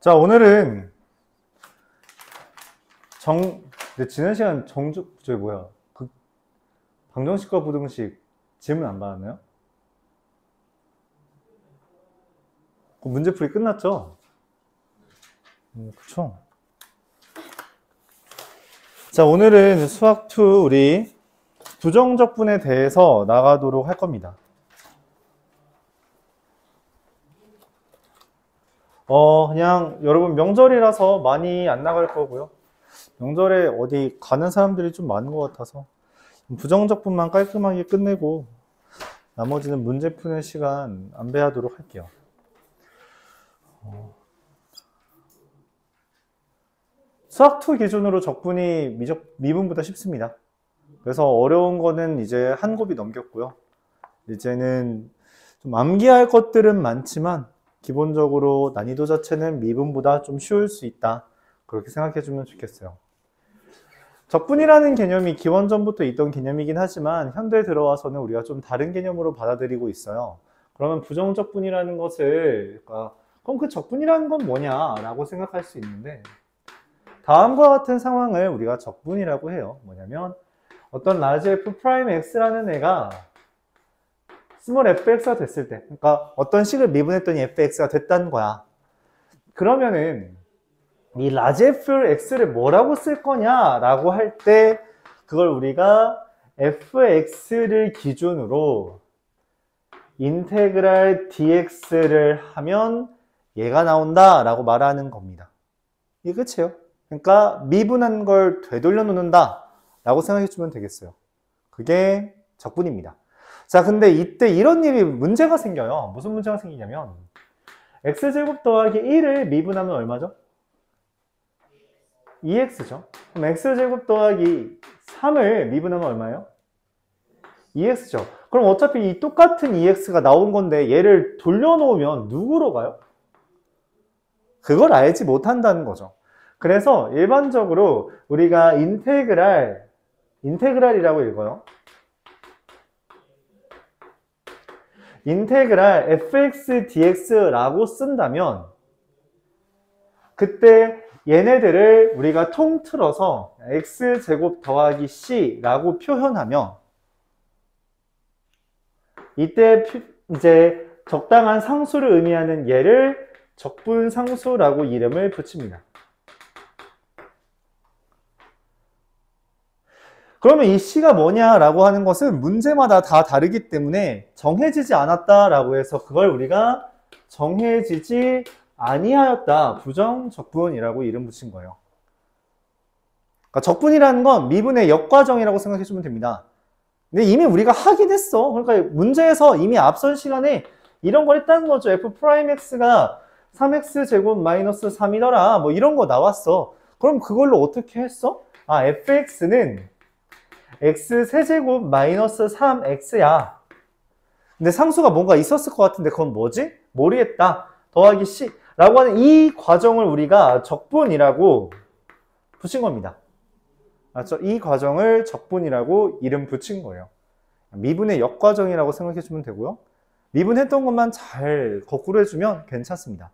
자, 오늘은 지난 시간 방정식과 부등식 질문 안 받았나요? 문제풀이 끝났죠? 그쵸? 자, 오늘은 수학2 우리 부정적분에 대해서 나가도록 할 겁니다. 그냥 여러분 명절이라서 많이 안 나갈 거고요. 명절에 어디 가는 사람들이 좀 많은 것 같아서 부정적분만 깔끔하게 끝내고 나머지는 문제 푸는 시간 안배하도록 할게요. 수학2 기준으로 적분이 미분보다 쉽습니다. 그래서 어려운 거는 이제 한 곱이 넘겼고요. 이제는 좀 암기할 것들은 많지만 기본적으로 난이도 자체는 미분보다 좀 쉬울 수 있다. 그렇게 생각해 주면 좋겠어요. 적분이라는 개념이 기원전부터 있던 개념이긴 하지만 현대에 들어와서는 우리가 좀 다른 개념으로 받아들이고 있어요. 그러면 부정적분이라는 것을 그럼 그 적분이라는 건 뭐냐 라고 생각할 수 있는데 다음과 같은 상황을 우리가 적분이라고 해요. 뭐냐면 어떤 라지 f'x라는 애가 스몰 fx가 됐을 때, 그러니까 어떤 식을 미분했더니 fx가 됐다는 거야. 그러면은 이 라지 fx를 뭐라고 쓸 거냐라고 할 때 그걸 우리가 fx를 기준으로 인테그랄 dx를 하면 얘가 나온다라고 말하는 겁니다. 이게 끝이에요. 그러니까 미분한 걸 되돌려 놓는다 라고 생각해 주면 되겠어요. 그게 적분입니다. 자, 근데 이때 이런 일이 문제가 생겨요. 무슨 문제가 생기냐면 x제곱 더하기 1을 미분하면 얼마죠? 2x죠. 그럼 x제곱 더하기 3을 미분하면 얼마예요? 2x죠. 그럼 어차피 이 똑같은 2x가 나온 건데 얘를 돌려놓으면 누구로 가요? 그걸 알지 못한다는 거죠. 그래서 일반적으로 우리가 인테그랄이라고 읽어요. 인테그랄 fx dx라고 쓴다면 그때 얘네들을 우리가 통틀어서 x제곱 더하기 c라고 표현하면 이때 이제 적당한 상수를 의미하는 얘를 적분상수라고 이름을 붙입니다. 그러면 이 C가 뭐냐라고 하는 것은 문제마다 다 다르기 때문에 정해지지 않았다라고 해서 그걸 우리가 정해지지 아니하였다, 부정적분이라고 이름 붙인 거예요. 그러니까 적분이라는 건 미분의 역과정이라고 생각해 주면 됩니다. 근데 이미 우리가 하긴 했어. 그러니까 문제에서 이미 앞선 시간에 이런 걸 했다는 거죠. f'x가 3x제곱 마이너스 3이더라. 뭐 이런 거 나왔어. 그럼 그걸로 어떻게 했어? fx는 x세제곱 마이너스 3x야. 근데 상수가 뭔가 있었을 것 같은데 그건 뭐지? 모르겠다. 더하기 c 라고 하는 이 과정을 우리가 적분이라고 붙인 겁니다. 맞죠? 이 과정을 적분이라고 이름 붙인 거예요. 미분의 역과정이라고 생각해 주면 되고요. 미분했던 것만 잘 거꾸로 해주면 괜찮습니다.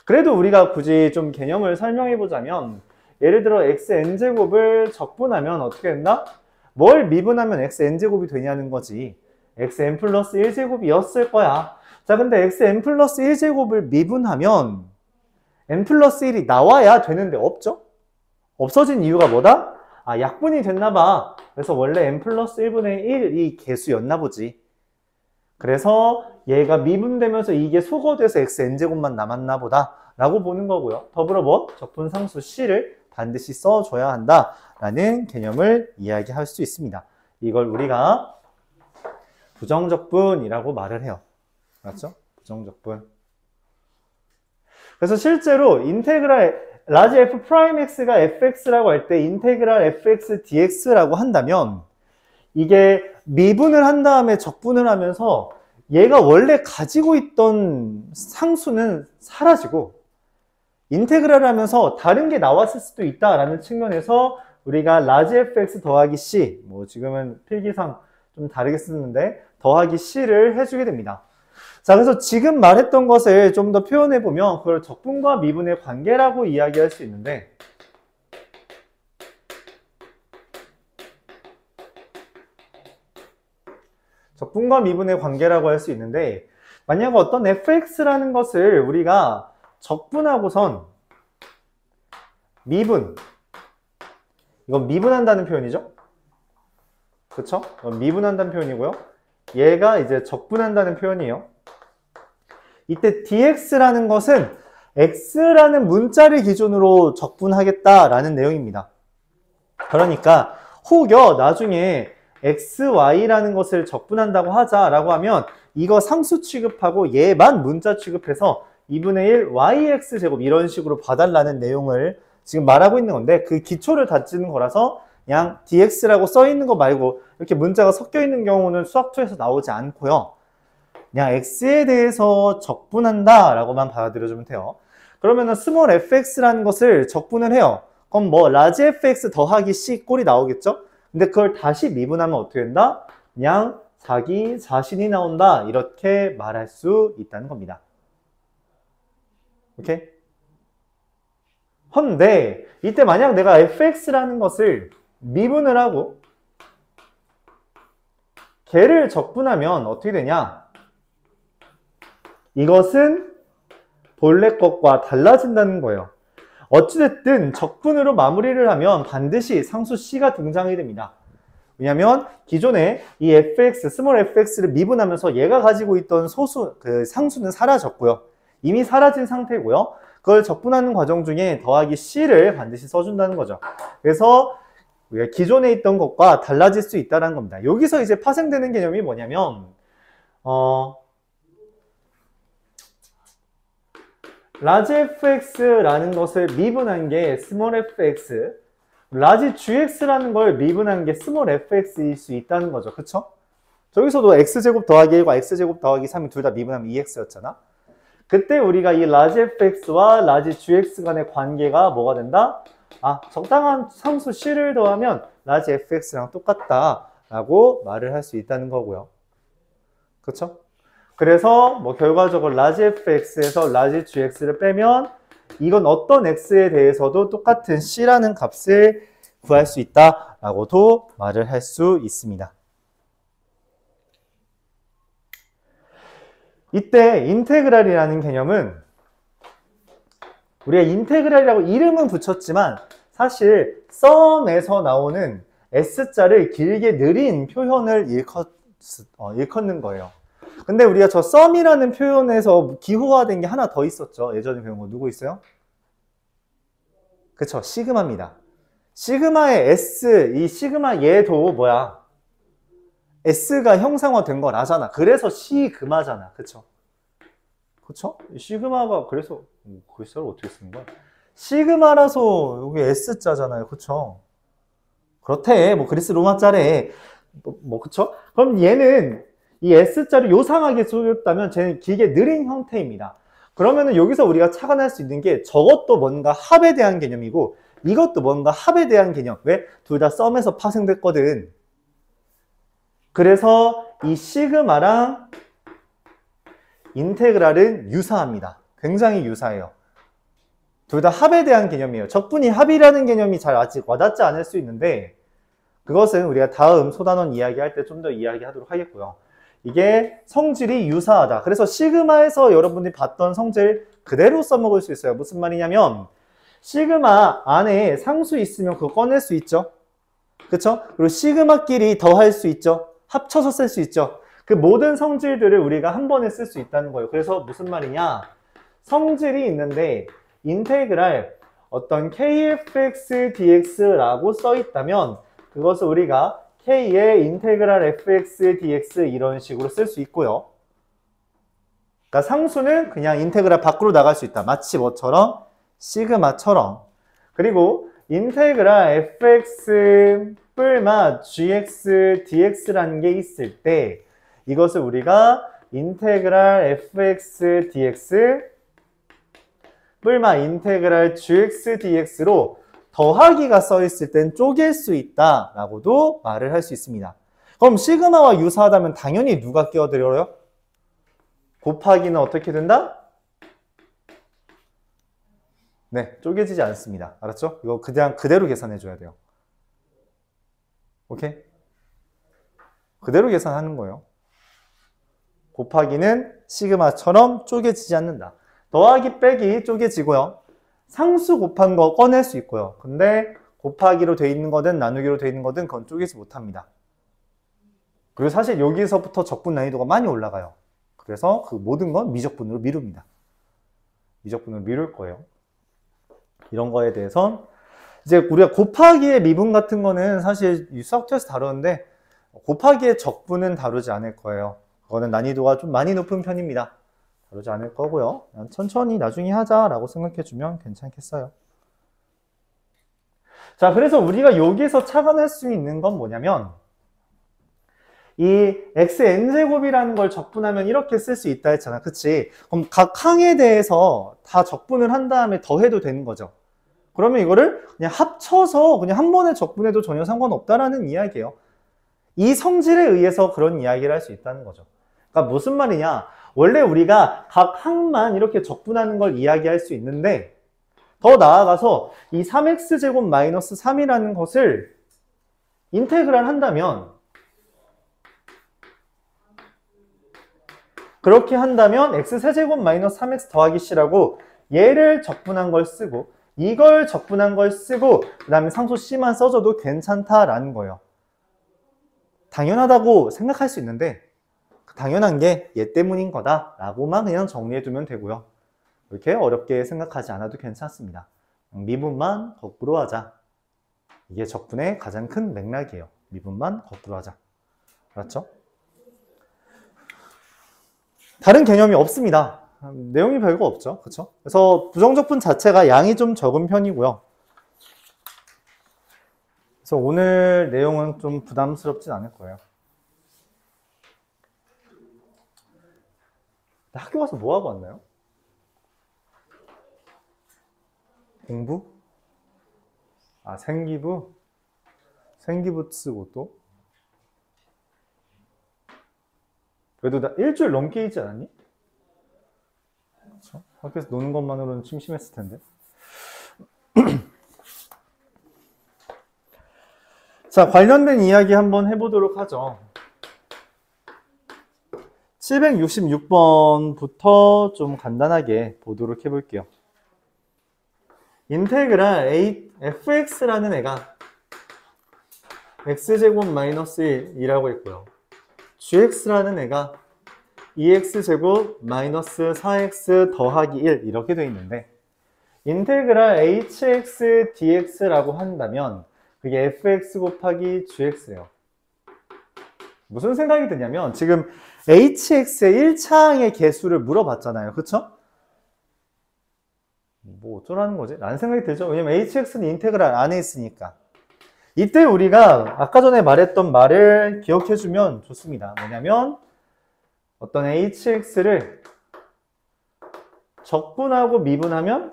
그래도 우리가 굳이 좀 개념을 설명해 보자면 예를 들어 xn제곱을 적분하면 어떻게 된다? 뭘 미분하면 xn제곱이 되냐는 거지. xn 플러스 1제곱이었을 거야. 자, 근데 xn 플러스 1제곱을 미분하면 n 플러스 1이 나와야 되는데 없죠? 없어진 이유가 뭐다? 약분이 됐나 봐. 그래서 원래 n 플러스 1분의 1이 개수였나 보지. 그래서 얘가 미분되면서 이게 소거돼서 xn제곱만 남았나 보다 라고 보는 거고요. 더불어 뭐? 적분상수 c를 반드시 써줘야 한다 라는 개념을 이야기할 수 있습니다. 이걸 우리가 부정적분이라고 말을 해요. 맞죠? 부정적분. 그래서 실제로 인테그랄 라지 f'x가 fx라고 할 때 인테그랄 fx dx라고 한다면 이게 미분을 한 다음에 적분을 하면서 얘가 원래 가지고 있던 상수는 사라지고 인테그랄을 하면서 다른 게 나왔을 수도 있다라는 측면에서 우리가 라지 fx 더하기 c, 뭐 지금은 필기상 좀 다르게 쓰는데 더하기 c를 해주게 됩니다. 자, 그래서 지금 말했던 것을 좀 더 표현해 보면 그걸 적분과 미분의 관계라고 이야기할 수 있는데, 적분과 미분의 관계라고 할 수 있는데, 만약 어떤 fx라는 것을 우리가 적분하고선 미분, 이건 미분한다는 표현이죠. 그쵸? 미분한다는 표현이고요. 얘가 이제 적분한다는 표현이에요. 이때 dx라는 것은 x라는 문자를 기준으로 적분하겠다라는 내용입니다. 그러니까 혹여 나중에 xy라는 것을 적분한다고 하자라고 하면 이거 상수 취급하고 얘만 문자 취급해서 2분의 1 yx제곱 이런 식으로 봐달라는 내용을 지금 말하고 있는 건데, 그 기초를 다지는 거라서 그냥 dx라고 써 있는 거 말고 이렇게 문자가 섞여 있는 경우는 수학2에서 나오지 않고요. 그냥 x에 대해서 적분한다 라고만 받아들여주면 돼요. 그러면은 스몰 fx라는 것을 적분을 해요. 그럼 뭐 라지 fx 더하기 c 꼴이 나오겠죠? 근데 그걸 다시 미분하면 어떻게 된다? 그냥 자기 자신이 나온다, 이렇게 말할 수 있다는 겁니다. 오케이? 헌데 이때 만약 내가 fx라는 것을 미분을 하고 걔를 적분하면 어떻게 되냐? 이것은 본래 것과 달라진다는 거예요. 어찌됐든 적분으로 마무리를 하면 반드시 상수 c가 등장이 됩니다. 왜냐하면 기존에 이 fx, 스몰 fx를 미분하면서 얘가 가지고 있던 소수, 그 상수는 사라졌고요. 이미 사라진 상태고요. 그걸 적분하는 과정 중에 더하기 c를 반드시 써준다는 거죠. 그래서 기존에 있던 것과 달라질 수 있다는 겁니다. 여기서 이제 파생되는 개념이 뭐냐면 라지 fx라는 것을 미분한 게 스몰 fx, 라지 gx라는 걸 미분한 게 스몰 fx일 수 있다는 거죠. 그쵸? 저기서도 x제곱 더하기 1과 x제곱 더하기 3이 둘 다 미분하면 2x였잖아. 그때 우리가 이 라지 fx와 라지 gx 간의 관계가 뭐가 된다? 아, 적당한 상수 c를 더하면 라지 fx랑 똑같다 라고 말을 할 수 있다는 거고요. 그쵸? 그래서 뭐 결과적으로 라지 fx에서 라지 gx를 빼면 이건 어떤 x에 대해서도 똑같은 c라는 값을 구할 수 있다라고도 말을 할 수 있습니다. 이때 인테그랄이라는 개념은 우리가 인테그랄이라고 이름은 붙였지만 사실 썸에서 나오는 s자를 길게 느린 표현을 일컫는 거예요. 근데 우리가 저 썸이라는 표현에서 기호화된 게 하나 더 있었죠. 예전에 배운 거 누구 있어요? 그쵸, 시그마입니다. 시그마의 s, 이 시그마 얘도 뭐야? s가 형상화된 거라잖아. 그래서 시그마잖아. 그쵸? 그쵸? 시그마가 그래서 글자를 어떻게 쓰는 거야? 시그마라서 여기 s자잖아요. 그쵸? 그렇대. 뭐 그리스 로마자래. 그쵸? 그럼 얘는 이 s자를 요상하게 써줬다면 쟤는 길게 느린 형태입니다. 그러면은 여기서 우리가 착안할 수 있는 게 저것도 뭔가 합에 대한 개념이고 이것도 뭔가 합에 대한 개념. 왜? 둘 다 썸에서 파생됐거든. 그래서 이 시그마랑 인테그랄은 유사합니다. 굉장히 유사해요. 둘 다 합에 대한 개념이에요. 적분이 합이라는 개념이 잘 아직 와닿지 않을 수 있는데 그것은 우리가 다음 소단원 이야기할 때 좀 더 이야기하도록 하겠고요. 이게 성질이 유사하다. 그래서 시그마에서 여러분들이 봤던 성질 그대로 써먹을 수 있어요. 무슨 말이냐면 시그마 안에 상수 있으면 그거 꺼낼 수 있죠. 그쵸? 그리고 시그마끼리 더할 수 있죠. 합쳐서 쓸 수 있죠. 그 모든 성질들을 우리가 한 번에 쓸 수 있다는 거예요. 그래서 무슨 말이냐? 성질이 있는데 인테그랄 어떤 kfx dx라고 써 있다면 그것을 우리가 k의 인테그랄 fx dx 이런 식으로 쓸 수 있고요. 그러니까 상수는 그냥 인테그랄 밖으로 나갈 수 있다. 마치 뭐처럼? 시그마처럼. 그리고 인테그랄 fx 뿔마 gx dx라는 게 있을 때 이것을 우리가 인테그랄 fx dx 뿔마 인테그랄 gx dx로 더하기가 써 있을 땐 쪼갤 수 있다 라고도 말을 할 수 있습니다. 그럼 시그마와 유사하다면 당연히 누가 끼어들어요? 곱하기는 어떻게 된다? 네, 쪼개지지 않습니다. 알았죠? 이거 그냥 그대로 계산해 줘야 돼요. 오케이? 그대로 계산하는 거예요. 곱하기는 시그마처럼 쪼개지지 않는다. 더하기 빼기 쪼개지고요. 상수 곱한 거 꺼낼 수 있고요. 근데 곱하기로 돼 있는 거든 나누기로 돼 있는 거든 그건 쪼개지 못합니다. 그리고 사실 여기서부터 적분 난이도가 많이 올라가요. 그래서 그 모든 건 미적분으로 미룹니다. 미적분으로 미룰 거예요. 이런 거에 대해선 이제 우리가 곱하기의 미분 같은 거는 사실 수학자에서 다루는데 곱하기의 적분은 다루지 않을 거예요. 그거는 난이도가 좀 많이 높은 편입니다. 다루지 않을 거고요. 그냥 천천히 나중에 하자라고 생각해주면 괜찮겠어요. 자, 그래서 우리가 여기서 착안할 수 있는 건 뭐냐면 이 xn제곱이라는 걸 적분하면 이렇게 쓸 수 있다 했잖아. 그치? 그럼 각 항에 대해서 다 적분을 한 다음에 더해도 되는 거죠. 그러면 이거를 그냥 합쳐서 그냥 한 번에 적분해도 전혀 상관없다라는 이야기예요. 이 성질에 의해서 그런 이야기를 할 수 있다는 거죠. 그러니까 무슨 말이냐? 원래 우리가 각 항만 이렇게 적분하는 걸 이야기할 수 있는데 더 나아가서 이 3x제곱 마이너스 3이라는 것을 인테그랄 한다면 그렇게 한다면 x세제곱 마이너스 3x 더하기 c라고 얘를 적분한 걸 쓰고 이걸 적분한 걸 쓰고 그 다음에 상수 c만 써줘도 괜찮다라는 거예요. 당연하다고 생각할 수 있는데 당연한 게 얘 때문인 거다라고만 그냥 정리해두면 되고요. 이렇게 어렵게 생각하지 않아도 괜찮습니다. 미분만 거꾸로 하자. 이게 적분의 가장 큰 맥락이에요. 미분만 거꾸로 하자. 알았죠? 다른 개념이 없습니다. 내용이 별거 없죠. 그렇죠? 그래서 부정적분 자체가 양이 좀 적은 편이고요. 그래서 오늘 내용은 좀 부담스럽진 않을 거예요. 학교 가서 뭐 하고 왔나요? 공부? 아, 생기부? 생기부 쓰고 또? 그래도 나 일주일 넘게 있지 않았니? 그렇죠? 학교에서 노는 것만으로는 심심했을 텐데. 자, 관련된 이야기 한번 해보도록 하죠. 766번부터 좀 간단하게 보도록 해볼게요. 인테그랄 fx라는 애가 x제곱 마이너스 1이라고 했고요. gx라는 애가 2x제곱 마이너스 4x 더하기 1 이렇게 되어 있는데 인테그랄 hx dx라고 한다면 그게 fx 곱하기 gx예요. 무슨 생각이 드냐면 지금 hx의 1차항의 개수를 물어봤잖아요. 그쵸? 뭐 어쩌라는 거지? 라는 생각이 들죠. 왜냐면 hx는 인테그랄 안에 있으니까. 이때 우리가 아까 전에 말했던 말을 기억해주면 좋습니다. 뭐냐면 어떤 hx를 적분하고 미분하면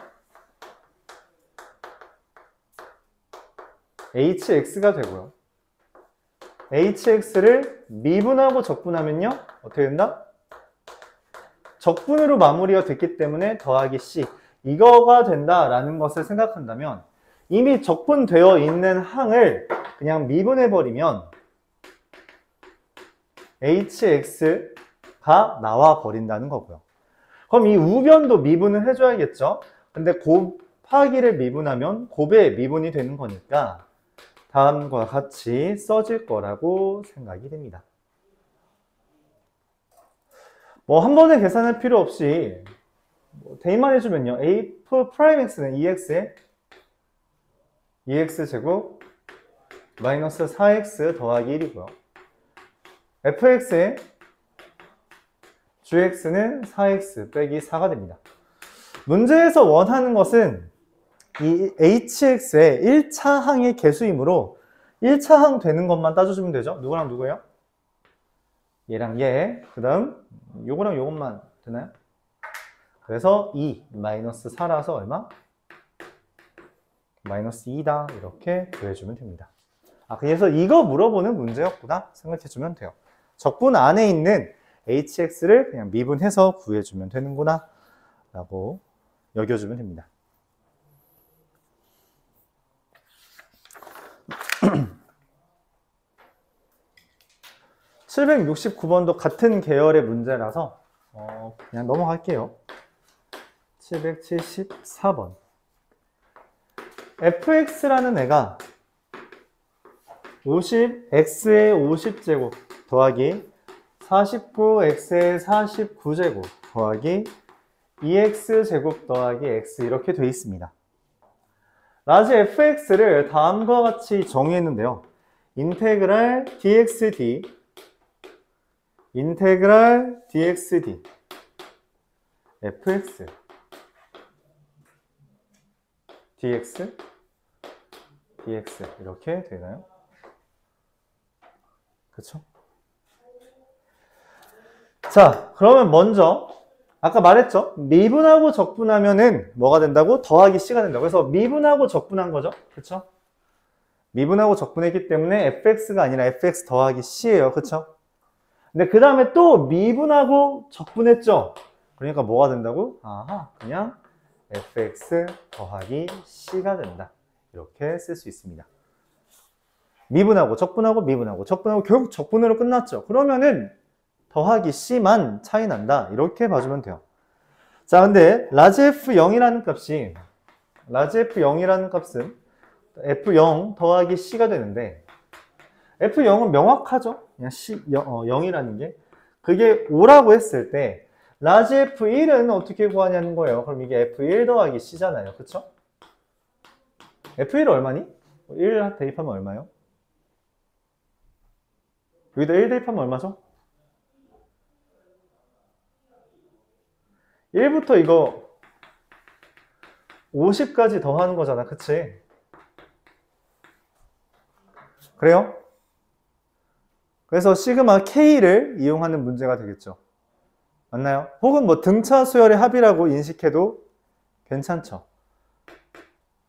hx가 되고요. hx를 미분하고 적분하면요. 어떻게 된다? 적분으로 마무리가 됐기 때문에 더하기 c. 이거가 된다라는 것을 생각한다면 이미 적분되어 있는 항을 그냥 미분해버리면 hx가 나와 버린다는 거고요. 그럼 이 우변도 미분을 해줘야겠죠? 근데 곱하기를 미분하면 곱의 미분이 되는 거니까 다음과 같이 써질 거라고 생각이 됩니다. 뭐 한 번에 계산할 필요 없이 대입만 해주면요. f'x는 2x 제곱 마이너스 4x 더하기 1이고요. fx의 gx는 4x 빼기 4가 됩니다. 문제에서 원하는 것은 이 hx의 1차항의 개수이므로 1차항 되는 것만 따져주면 되죠. 누구랑 누구예요? 얘랑 얘. 그 다음 요거랑 요것만 되나요? 그래서 2 마이너스 4라서 얼마? 마이너스 2다. 이렇게 구해주면 됩니다. 아, 그래서 이거 물어보는 문제였구나 생각해주면 돼요. 적분 안에 있는 hx를 그냥 미분해서 구해주면 되는구나 라고 여겨주면 됩니다. (769번도) 같은 계열의 문제라서 그냥 넘어갈게요. 774번. fx라는 애가 50x의 50제곱 더하기 49x의 49제곱 더하기 2x제곱 더하기 x 이렇게 되어 있습니다. 라지 fx를 다음과 같이 정의했는데요. 인테그랄 dxd 인테그랄 dxd fx dx dx 이렇게 되나요? 그쵸? 자, 그러면 먼저 아까 말했죠? 미분하고 적분하면은 뭐가 된다고? 더하기 c가 된다고. 그래서 미분하고 적분한 거죠. 그쵸? 미분하고 적분했기 때문에 fx가 아니라 fx 더하기 c예요. 그쵸? 근데 그 다음에 또 미분하고 적분했죠? 그러니까 뭐가 된다고? 아하, 그냥 fx 더하기 c가 된다. 이렇게 쓸 수 있습니다. 미분하고 적분하고 미분하고 적분하고 결국 적분으로 끝났죠. 그러면은 더하기 c만 차이 난다. 이렇게 봐주면 돼요. 자, 근데 라지 f0이라는 값이 라지 f0이라는 값은 f0 더하기 c가 되는데 f0은 명확하죠. 그냥 0이라는 게 그게 5라고 했을 때 라지 f1은 어떻게 구하냐는 거예요. 그럼 이게 f1 더하기 c잖아요. 그쵸? f1은 얼마니? 1 대입하면 얼마요? 여기다 1 대입하면 얼마죠? 1부터 이거 50까지 더하는 거잖아. 그치? 그래요? 그래서 시그마 K를 이용하는 문제가 되겠죠. 맞나요? 혹은 뭐 등차 수열의 합이라고 인식해도 괜찮죠.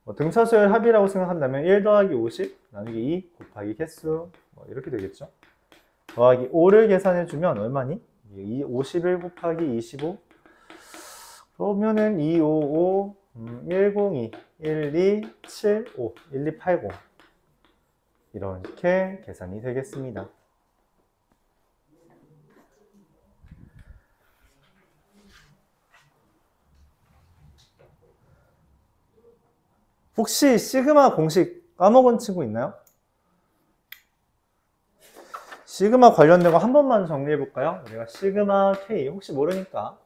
뭐 등차 수열 합이라고 생각한다면 1 더하기 50 나누기 2 곱하기 개수 뭐 이렇게 되겠죠. 더하기 5를 계산해주면 얼마니? 51 곱하기 25 그러면은 255 102 1275 1280 이렇게 계산이 되겠습니다. 혹시 시그마 공식 까먹은 친구 있나요? 시그마 관련된 거 한 번만 정리해 볼까요? 우리가 시그마 K 혹시 모르니까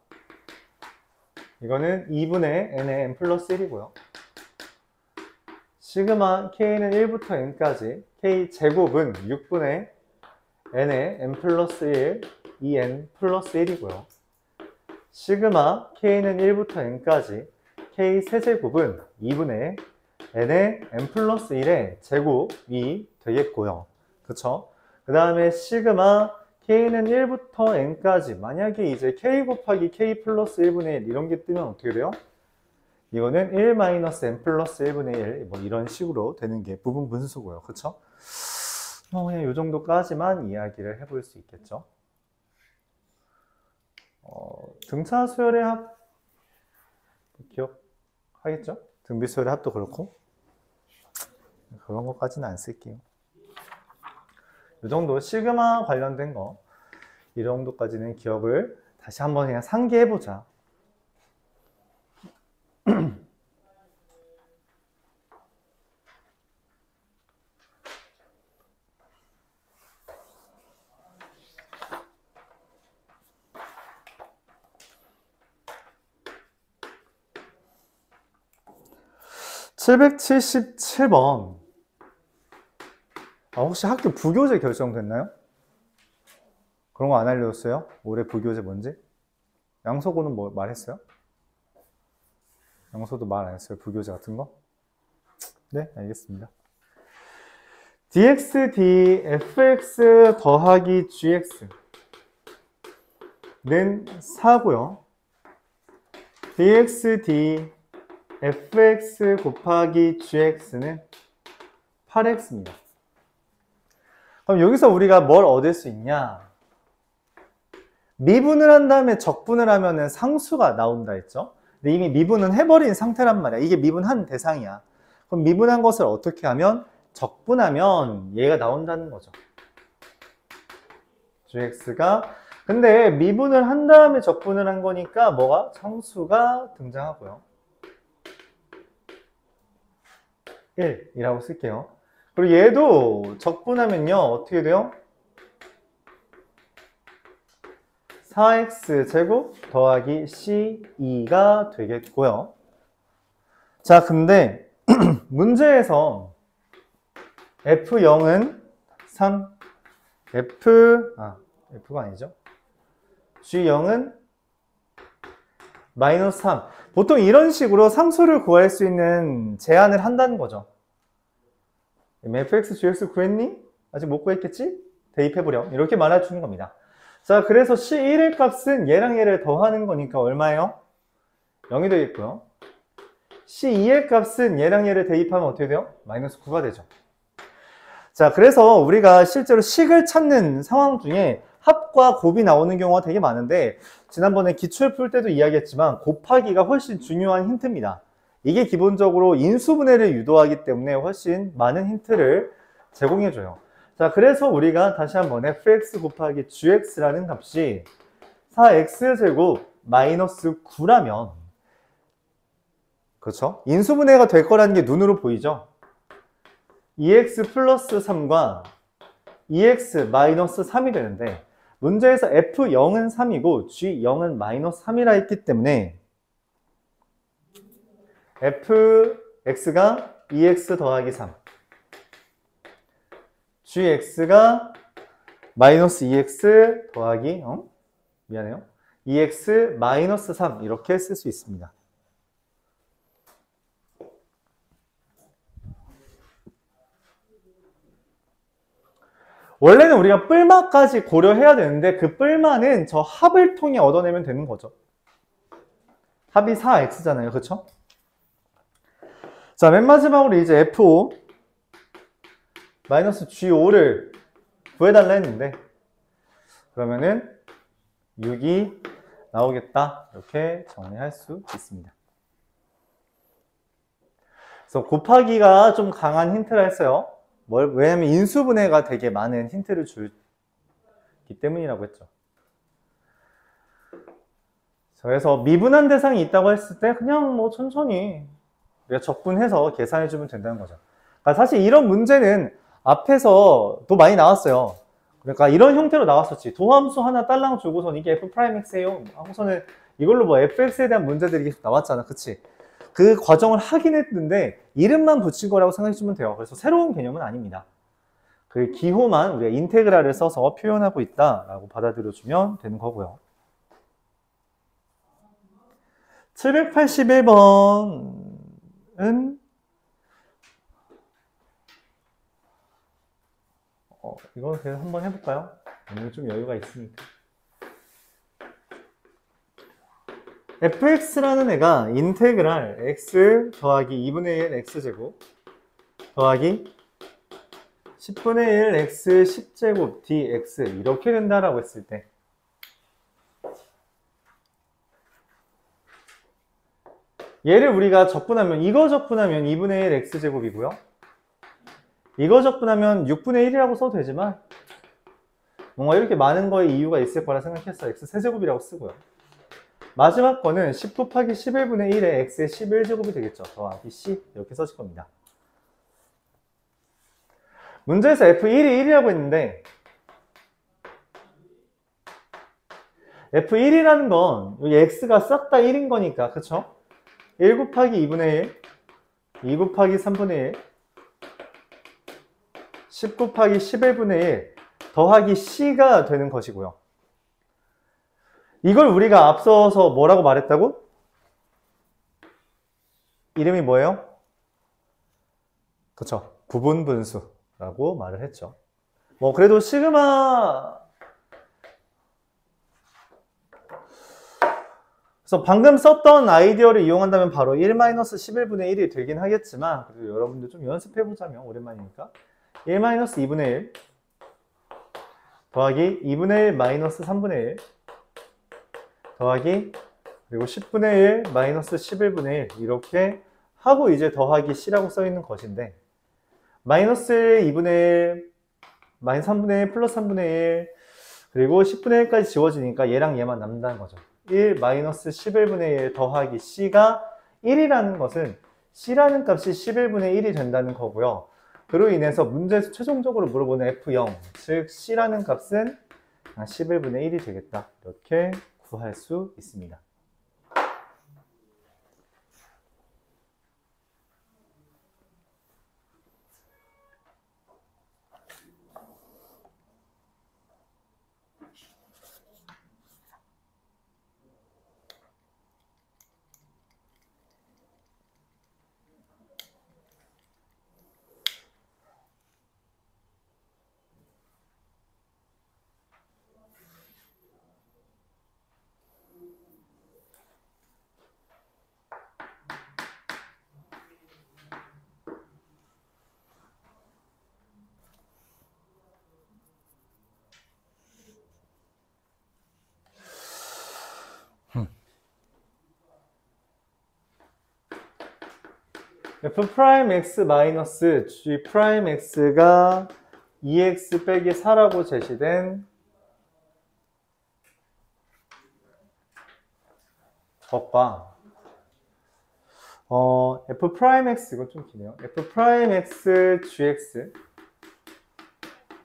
이거는 2분의 n의 n 플러스 1이고요. 시그마 K는 1부터 n까지 K 제곱은 6분의 n의 n 플러스 1 2n 플러스 1이고요. 시그마 K는 1부터 n까지 K 세제곱은 2분의 n의 n 플러스 1의 제곱이 되겠고요. 그쵸? 그 다음에 시그마 K는 1부터 n까지 만약에 이제 K 곱하기 K 플러스 1분의 1 이런 게 뜨면 어떻게 돼요? 이거는 1 마이너스 n 플러스 1분의 1 뭐 이런 식으로 되는 게 부분 분수고요. 그쵸? 그냥 이 정도까지만 이야기를 해볼 수 있겠죠. 등차 수열의 합 기억하겠죠? 등비 수열의 합도 그렇고 그런 것까지는 안 쓸게요. 이 정도 시그마 관련된 거 이 정도까지는 기억을 다시 한번 그냥 상기해보자. (777번) 혹시 학교 부교재 결정됐나요? 그런 거 안 알려줬어요? 올해 부교재 뭔지? 양서고는 뭐 말했어요? 양서도 말 안 했어요? 부교재 같은 거? 네, 알겠습니다. dx, dfx 더하기 gx는 4고요. dx, dfx 곱하기 gx는 8x입니다. 그럼 여기서 우리가 뭘 얻을 수 있냐? 미분을 한 다음에 적분을 하면은 상수가 나온다 했죠. 근데 이미 미분은 해버린 상태란 말이야. 이게 미분한 대상이야. 그럼 미분한 것을 어떻게 하면 적분하면 얘가 나온다는 거죠. gx가 근데 미분을 한 다음에 적분을 한 거니까 뭐가? 상수가 등장하고요. 1이라고 쓸게요. 그리고 얘도 적분하면요. 어떻게 돼요? 4x제곱 더하기 c2가 되겠고요. 자, 근데 문제에서 f0은 3, f가 아니죠. g0은 마이너스 3. 보통 이런 식으로 상수를 구할 수 있는 제한을 한다는 거죠. fx, gx 구했니? 아직 못 구했겠지? 대입해보렴. 이렇게 말해주는 겁니다. 자, 그래서 c1의 값은 얘랑 얘를 더하는 거니까 얼마예요? 0이 되겠고요. c2의 값은 얘랑 얘를 대입하면 어떻게 돼요? 마이너스 9가 되죠. 자, 그래서 우리가 실제로 식을 찾는 상황 중에 합과 곱이 나오는 경우가 되게 많은데 지난번에 기출 풀 때도 이야기했지만 곱하기가 훨씬 중요한 힌트입니다. 이게 기본적으로 인수분해를 유도하기 때문에 훨씬 많은 힌트를 제공해줘요. 자, 그래서 우리가 다시 한번 fx 곱하기 gx라는 값이 4x제곱 마이너스 9라면 그렇죠? 인수분해가 될 거라는 게 눈으로 보이죠? 2x 플러스 3과 2x 마이너스 3이 되는데 문제에서 f0은 3이고 g0은 마이너스 3이라 했기 때문에 fx가 2x 더하기 3 gx가 마이너스 2x 더하기 2x 마이너스 3 이렇게 쓸 수 있습니다. 원래는 우리가 뿔마까지 고려해야 되는데 그 뿔마는 저 합을 통해 얻어내면 되는 거죠. 합이 4x잖아요. 그렇죠? 자, 맨 마지막으로 이제 f5 마이너스 g5를 구해달라 했는데 그러면은 6이 나오겠다. 이렇게 정리할 수 있습니다. 그래서 곱하기가 좀 강한 힌트라 했어요. 왜냐면 인수분해가 되게 많은 힌트를 주기 때문이라고 했죠. 그래서 미분한 대상이 있다고 했을 때 그냥 뭐 천천히 우리가 적분해서 계산해주면 된다는 거죠. 그러니까 사실 이런 문제는 앞에서 또 많이 나왔어요. 그러니까 이런 형태로 나왔었지. 도함수 하나 딸랑 주고선 이게 f'x예요 하고서는 이걸로 뭐 fx에 대한 문제들이 계속 나왔잖아. 그치? 그 과정을 하긴 했는데 이름만 붙인 거라고 생각해주면 돼요. 그래서 새로운 개념은 아닙니다. 그 기호만 우리가 인테그랄을 써서 표현하고 있다라고 받아들여주면 되는 거고요. 781번은 이거 그냥 한번 해볼까요? 오늘 좀 여유가 있으니까. fx라는 애가 인테그랄 x 더하기 2분의 1 x제곱 더하기 10분의 1 x 10제곱 dx 이렇게 된다라고 했을 때 얘를 우리가 적분하면 이거 적분하면 2분의 1 x제곱이고요. 이거 적분하면 6분의 1이라고 써도 되지만 뭔가 이렇게 많은 거에 이유가 있을 거라 생각했어. x 세제곱이라고 쓰고요. 마지막 거는 10 곱하기 11분의 1에 x의 11제곱이 되겠죠. 더하기 c 이렇게 써질 겁니다. 문제에서 f1이 1이라고 했는데 f1이라는 건 여기 x가 싹 다 1인 거니까 그쵸? 1 곱하기 2분의 1 2 곱하기 3분의 1 10 곱하기 11분의 1 더하기 c가 되는 것이고요. 이걸 우리가 앞서서 뭐라고 말했다고? 이름이 뭐예요? 그쵸? 부분분수라고 말을 했죠. 뭐 그래도 시그마 그래서 방금 썼던 아이디어를 이용한다면 바로 1-11분의 1이 되긴 하겠지만 그래도 여러분들 좀 연습해보자면 오랜만이니까 1-2분의 1 더하기 2분의 1 마이너스 3분의 1 더하기 그리고 10분의 1 마이너스 11분의 1 이렇게 하고 이제 더하기 C라고 써 있는 것인데 마이너스 2분의 1 마이너스 3분의 1 플러스 3분의 1 그리고 10분의 1까지 지워지니까 얘랑 얘만 남는다는 거죠. 1 마이너스 11분의 1 더하기 C가 1이라는 것은 C라는 값이 11분의 1이 된다는 거고요. 그로 인해서 문제에서 최종적으로 물어보는 F0, 즉 C라는 값은 11분의 1이 되겠다. 이렇게 구할 수 있습니다. F'X 마이너스 G'X가 2x 빼기 4라고 제시된 것과 F'X 이거 좀 기네요. F'X Gx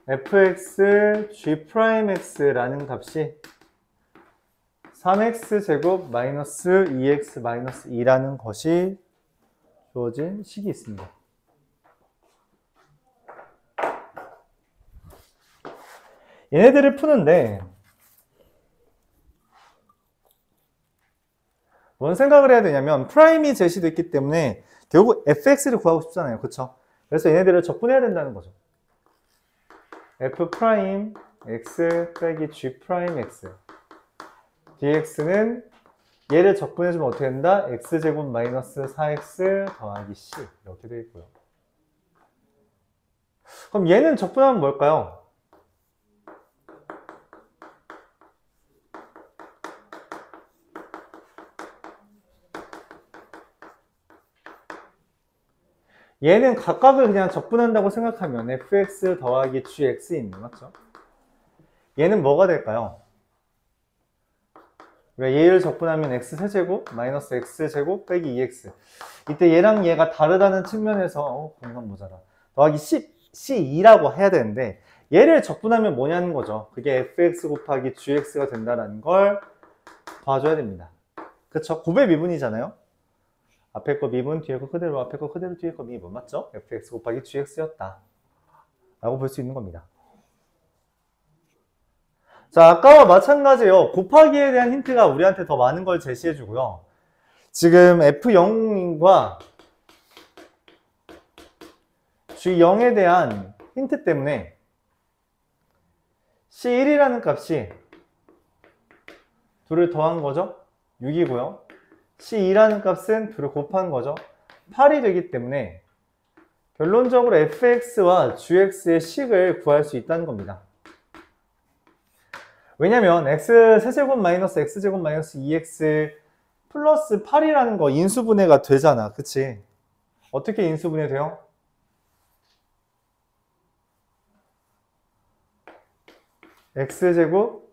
Fx G'X라는 값이 3x제곱 마이너스 2x 마이너스 2라는 것이 주어진 식이 있습니다. 얘네들을 푸는데 뭔 생각을 해야 되냐면 프라임이 제시됐기 때문에 결국 fx를 구하고 싶잖아요. 그쵸? 그래서 얘네들을 적분해야 된다는 거죠. f 프라임 x 빼기 g 프라임 x dx는 얘를 적분해주면 어떻게 된다? x제곱 마이너스 4x 더하기 c 이렇게 되어 있고요. 그럼 얘는 적분하면 뭘까요? 얘는 각각을 그냥 적분한다고 생각하면 fx 더하기 gx인 맞죠? 얘는 뭐가 될까요? 얘를 적분하면 x세제곱 마이너스 x제곱 빼기 2x 이때 얘랑 얘가 다르다는 측면에서 공간 모자라 더하기 c2라고 해야 되는데 얘를 적분하면 뭐냐는 거죠. 그게 fx 곱하기 gx가 된다는 걸 봐줘야 됩니다. 그쵸? 곱의 미분이잖아요. 앞에 거 미분, 뒤에 거 그대로, 앞에 거 그대로, 뒤에 거 미분 맞죠? fx 곱하기 gx였다 라고 볼 수 있는 겁니다. 자, 아까와 마찬가지예요. 곱하기에 대한 힌트가 우리한테 더 많은 걸 제시해 주고요. 지금 F0과 G0에 대한 힌트 때문에 C1이라는 값이 둘을 더한 거죠. 6이고요. C2라는 값은 둘을 곱한 거죠. 8이 되기 때문에 결론적으로 fx와 gx의 식을 구할 수 있다는 겁니다. 왜냐면 x 세제곱 마이너스 x제곱 마이너스 2x 플러스 8이라는 거 인수분해가 되잖아. 그치? 어떻게 인수분해 돼요? x제곱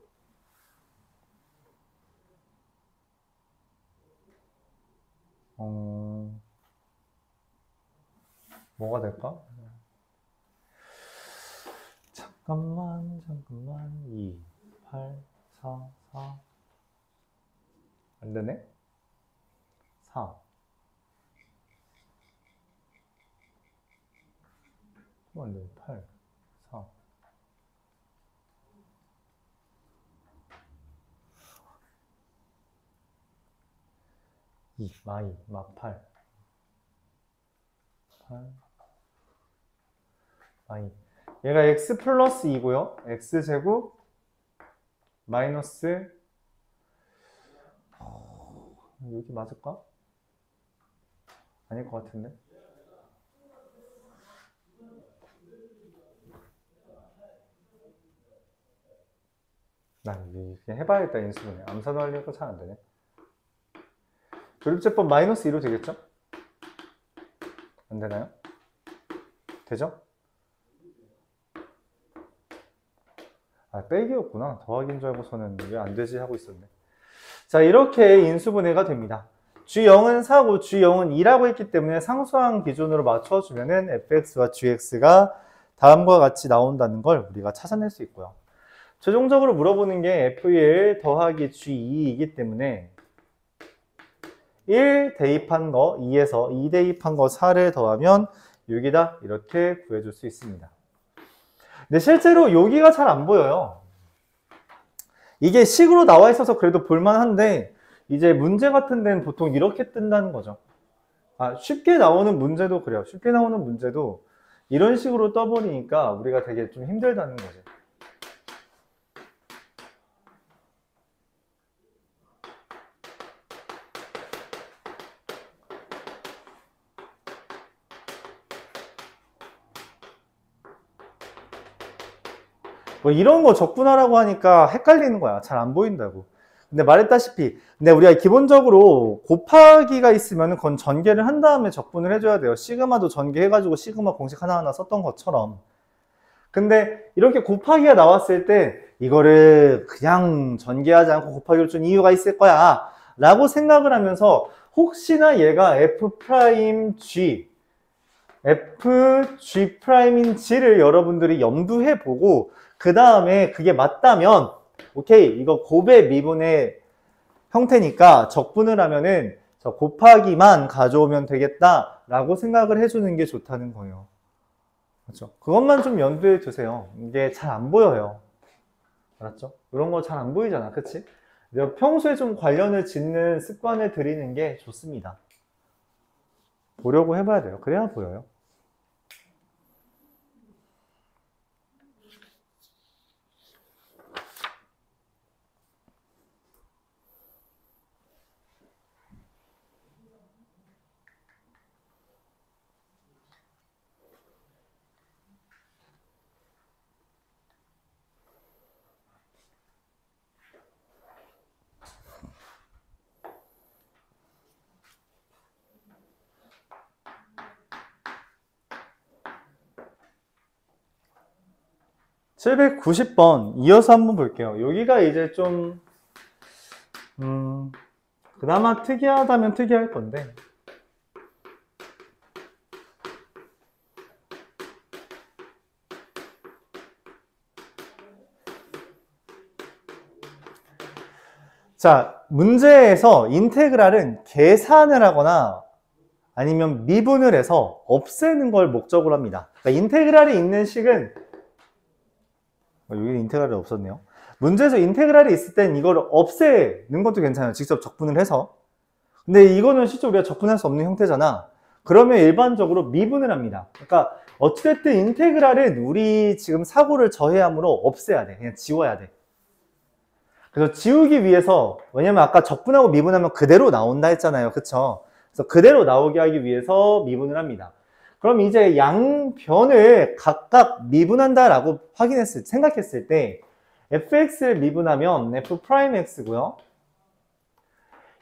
뭐가 될까? 잠깐만 2 8 4 4 안되네? 4 안되네 8 4 2 마이 마 8 마이 얘가 x 플러스 2고요 x제곱 마이너스 여기 맞을까? 아닐 것 같은데 나 그냥 해봐야겠다. 인수분해. 암산을 하려니까 잘 안 되네. 조립제법 마이너스 2로 되겠죠? 안 되나요? 되죠? 아, 빼기였구나. 더하기인 줄 알고서는 왜 안 되지 하고 있었네. 자, 이렇게 인수분해가 됩니다. G0은 4고 G0은 2라고 했기 때문에 상수항 기준으로 맞춰주면은 fx와 gx가 다음과 같이 나온다는 걸 우리가 찾아낼 수 있고요. 최종적으로 물어보는 게 f1 더하기 g2이기 때문에 1 대입한 거 2에서 2 대입한 거 4를 더하면 6이다. 이렇게 구해줄 수 있습니다. 근데 실제로 여기가 잘 안 보여요. 이게 식으로 나와 있어서 그래도 볼만한데 이제 문제 같은 데는 보통 이렇게 뜬다는 거죠. 아, 쉽게 나오는 문제도 그래요. 쉽게 나오는 문제도 이런 식으로 떠버리니까 우리가 되게 좀 힘들다는 거죠. 뭐 이런 거 적분하라고 하니까 헷갈리는 거야. 잘 안 보인다고. 근데 말했다시피, 근데 우리가 기본적으로 곱하기가 있으면 그건 전개를 한 다음에 적분을 해줘야 돼요. 시그마도 전개해가지고 시그마 공식 하나하나 썼던 것처럼. 근데 이렇게 곱하기가 나왔을 때 이거를 그냥 전개하지 않고 곱하기를 준 이유가 있을 거야 라고 생각을 하면서 혹시나 얘가 f'g fg'인지를 여러분들이 염두해 보고 그 다음에 그게 맞다면 오케이, 이거 곱의 미분의 형태니까 적분을 하면은 저 곱하기만 가져오면 되겠다 라고 생각을 해주는 게 좋다는 거예요. 그렇죠? 그것만 좀 염두에 두세요. 이게 잘 안 보여요. 알았죠? 이런 거 잘 안 보이잖아. 그치? 평소에 좀 관련을 짓는 습관을 들이는 게 좋습니다. 보려고 해봐야 돼요. 그래야 보여요. (790번) 이어서 한번 볼게요. 여기가 이제 좀 그나마 특이하다면 특이할 건데 자, 문제에서 인테그랄은 계산을 하거나 아니면 미분을 해서 없애는 걸 목적으로 합니다. 그러니까 인테그랄이 있는 식은 여기 인테그랄이 없었네요. 문제에서 인테그랄이 있을 땐 이걸 없애는 것도 괜찮아요. 직접 적분을 해서. 근데 이거는 실제 우리가 적분할 수 없는 형태잖아. 그러면 일반적으로 미분을 합니다. 그러니까 어찌됐든 인테그랄은 우리 지금 사고를 저해함으로 없애야 돼. 그냥 지워야 돼. 그래서 지우기 위해서, 왜냐면 아까 적분하고 미분하면 그대로 나온다 했잖아요. 그쵸? 그래서 그대로 나오게 하기 위해서 미분을 합니다. 그럼 이제 양변을 각각 미분한다라고 생각했을 때 fx를 미분하면 f'x고요.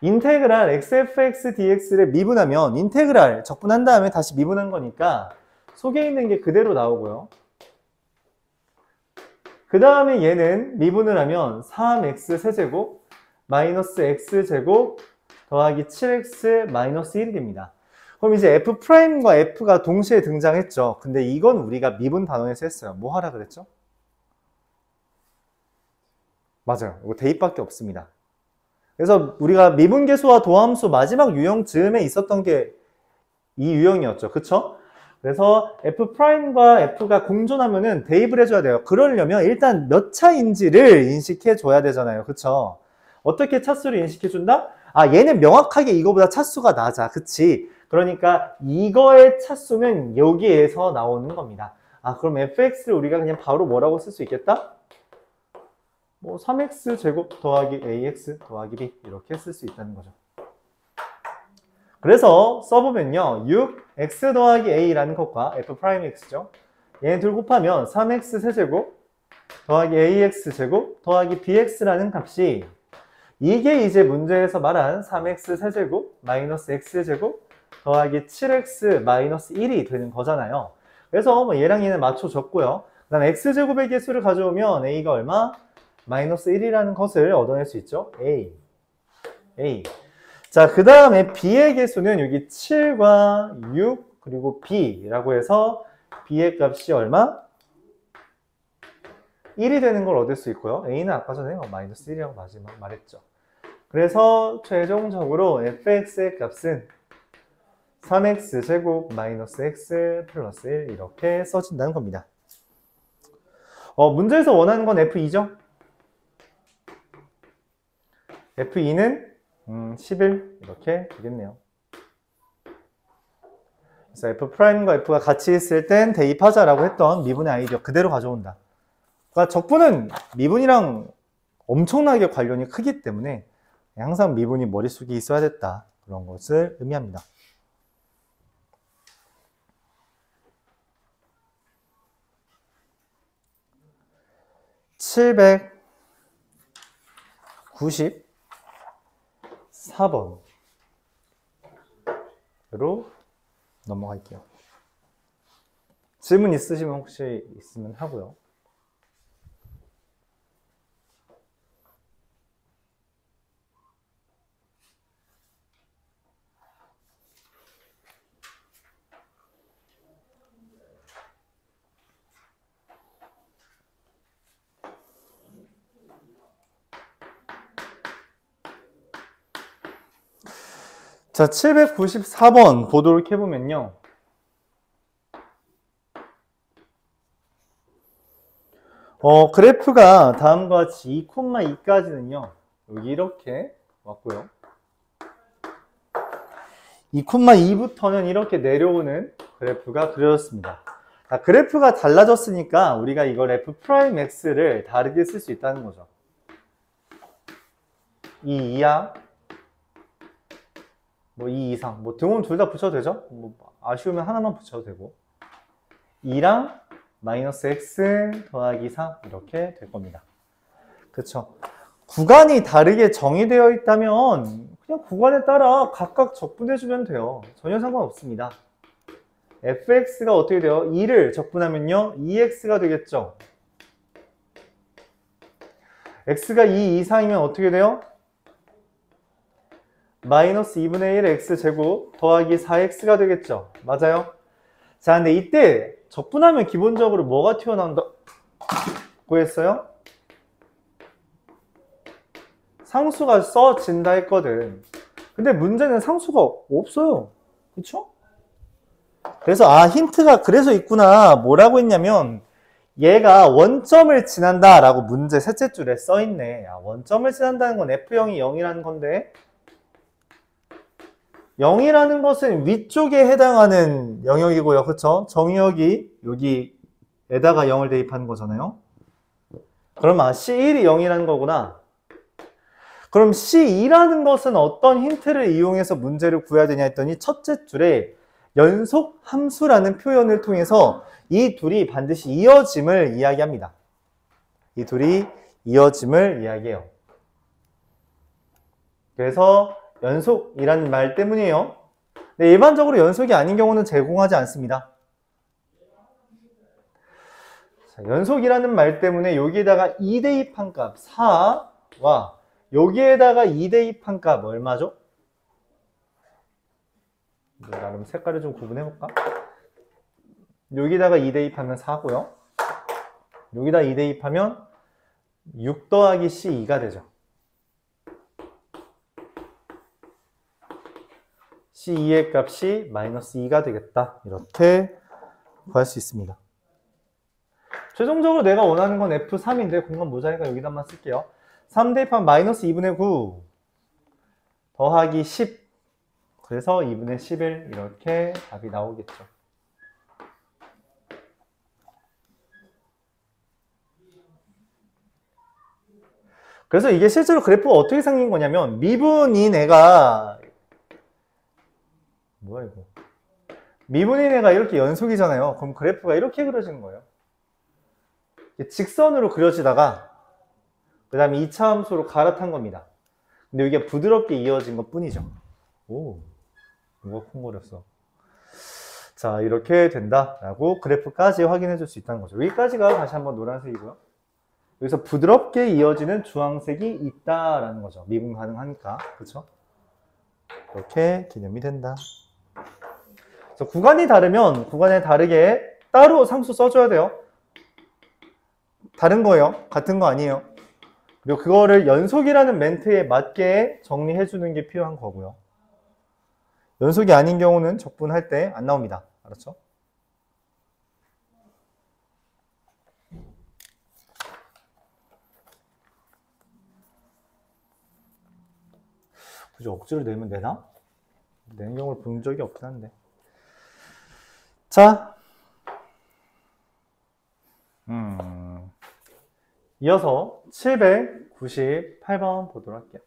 인테그랄 xfx dx를 미분하면 인테그랄 적분한 다음에 다시 미분한 거니까 속에 있는 게 그대로 나오고요. 그 다음에 얘는 미분을 하면 3x 세제곱 마이너스 x제곱 더하기 7x 마이너스 1이 됩니다. 그럼 이제 f'과 f가 동시에 등장했죠. 근데 이건 우리가 미분 단원에서 했어요. 뭐 하라 그랬죠? 맞아요. 이거 대입밖에 없습니다. 그래서 우리가 미분계수와 도함수 마지막 유형 즈음에 있었던 게 이 유형이었죠. 그쵸? 그래서 f'과 f가 공존하면은 대입을 해줘야 돼요. 그러려면 일단 몇 차인지를 인식해 줘야 되잖아요. 그쵸? 어떻게 차수를 인식해 준다? 아, 얘는 명확하게 이거보다 차수가 낮아. 그치? 그러니까 이거의 차수는 여기에서 나오는 겁니다. 아, 그럼 fx를 우리가 그냥 바로 뭐라고 쓸 수 있겠다? 뭐 3x 제곱 더하기 ax 더하기 b 이렇게 쓸 수 있다는 거죠. 그래서 써보면요. 6x 더하기 a라는 것과 f'x죠. 얘네 둘 곱하면 3x 세제곱 더하기 ax제곱 더하기 bx라는 값이 이게 이제 문제에서 말한 3x 세제곱 마이너스 x제곱 더하기 7x 마이너스 1이 되는 거잖아요. 그래서 뭐 얘랑 얘는 맞춰줬고요. 그 다음에 x제곱의 개수를 가져오면 a가 얼마? 마이너스 1이라는 것을 얻어낼 수 있죠. a. 자, 그 다음에 b의 개수는 여기 7과 6 그리고 b라고 해서 b의 값이 얼마? 1이 되는 걸 얻을 수 있고요. a는 아까 전에 마이너스 1이라고 마지막 말했죠. 그래서 최종적으로 fx의 값은 3x제곱 마이너스 x 플러스 1 이렇게 써진다는 겁니다. 문제에서 원하는 건 f2죠? f2는 11 이렇게 되겠네요. 그래서 f'과 f가 같이 있을 땐 대입하자라고 했던 미분의 아이디어 그대로 가져온다. 그러니까 적분은 미분이랑 엄청나게 관련이 크기 때문에 항상 미분이 머릿속에 있어야 됐다. 그런 것을 의미합니다. (794번으로) 넘어갈게요. 질문 있으시면 혹시 있으면 하고요. 자, 794번 보도록 해보면요. 그래프가 다음과 같이 2,2까지는요. 여기 이렇게 왔고요. 2,2부터는 이렇게 내려오는 그래프가 그려졌습니다. 자, 그래프가 달라졌으니까 우리가 이걸 f'x를 다르게 쓸 수 있다는 거죠. 이 이하, 뭐 2 이상, 뭐 등호는 둘 다 붙여도 되죠? 뭐 아쉬우면 하나만 붙여도 되고 2랑 마이너스 x 더하기 3 이렇게 될 겁니다. 그쵸? 구간이 다르게 정의되어 있다면 그냥 구간에 따라 각각 적분해주면 돼요. 전혀 상관없습니다. fx가 어떻게 돼요? 2를 적분하면요 2x가 되겠죠? x가 2 이상이면 어떻게 돼요? 마이너스 2분의 1 x제곱 더하기 4x가 되겠죠? 맞아요? 자, 근데 이때 적분하면 기본적으로 뭐가 튀어나온다고 했어요? 상수가 써진다 했거든. 근데 문제는 상수가 없어요. 그쵸? 그래서 힌트가 그래서 있구나. 뭐라고 했냐면 얘가 원점을 지난다 라고 문제 셋째 줄에 써있네. 원점을 지난다는 건 F0이 0이라는 건데 0이라는 것은 위쪽에 해당하는 영역이고요. 그쵸? 정의역이 여기에다가 0을 대입하는 거잖아요. 그럼 C1이 0이라는 거구나. 그럼 C2라는 것은 어떤 힌트를 이용해서 문제를 구해야 되냐 했더니 첫째 줄에 연속 함수라는 표현을 통해서 이 둘이 반드시 이어짐을 이야기합니다. 이 둘이 이어짐을 이야기해요. 그래서 연속이라는 말 때문이에요. 근데 일반적으로 연속이 아닌 경우는 제공하지 않습니다. 자, 연속이라는 말 때문에 여기에다가 2 대입한 값 4와 여기에다가 2 대입한 값 얼마죠? 나름 색깔을 좀 구분해볼까? 여기다가 2 대입하면 4고요. 여기다 2 대입하면 6 더하기 C2가 되죠. C2의 값이 마이너스 2가 되겠다. 이렇게 구할 수 있습니다. 최종적으로 내가 원하는 건 F3인데 공간 모자니까 여기다만 쓸게요. 3 대입하면 마이너스 2분의 9 더하기 10 그래서 2분의 11 이렇게 답이 나오겠죠. 그래서 이게 실제로 그래프가 어떻게 생긴 거냐면 미분인 애가 뭐야 이거 미분인 애가 이렇게 연속이잖아요. 그럼 그래프가 이렇게 그려지는 거예요. 직선으로 그려지다가 그 다음에 2차 함수로 갈아탄 겁니다. 근데 이게 부드럽게 이어진 것 뿐이죠. 오, 뭐가 콩거렸어. 자, 이렇게 된다라고 그래프까지 확인해 줄 수 있다는 거죠. 여기까지가 다시 한번 노란색이고요. 여기서 부드럽게 이어지는 주황색이 있다라는 거죠. 미분 가능하니까. 그렇죠? 이렇게 개념이 된다. 그래서 구간이 다르면 구간에 다르게 따로 상수 써줘야 돼요. 다른 거예요. 같은 거 아니에요. 그리고 그거를 연속이라는 멘트에 맞게 정리해 주는 게 필요한 거고요. 연속이 아닌 경우는 적분할 때 안 나옵니다. 알았죠? 굳이 억지로 내면 되나? 내는 경우를 본 적이 없긴 한데. 자, 이어서 798번 보도록 할게요.